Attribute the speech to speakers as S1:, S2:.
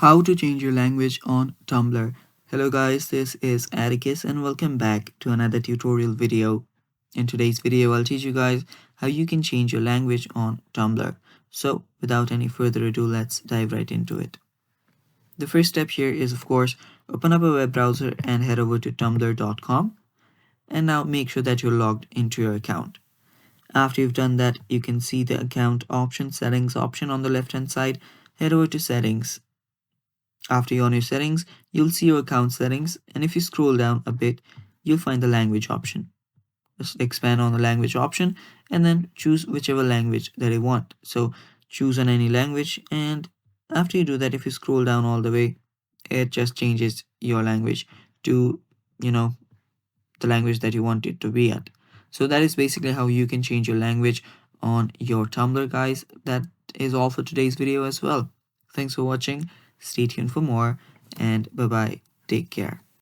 S1: How to change your language on Tumblr. Hello guys, this is Atticus and welcome back to another tutorial video. In today's video, I'll teach you guys how you can change your language on Tumblr. So without any further ado, let's dive right into it. The first step here is, of course, open up a web browser and head over to tumblr.com, and now make sure that you're logged into your account. After you've done that, you can see the account option, settings option on the left hand side. Head over to settings. After you're on your settings, you'll see your account settings, and if you scroll down a bit, you'll find the language option. Just expand on the language option and then choose whichever language that you want. So choose on any language, and after you do that, if you scroll down all the way, it just changes your language to, you know, the language that you want it to be at. So that is basically how you can change your language on your Tumblr, guys. That is all for today's video as well. Thanks for watching. Stay tuned for more, and bye bye. Take care.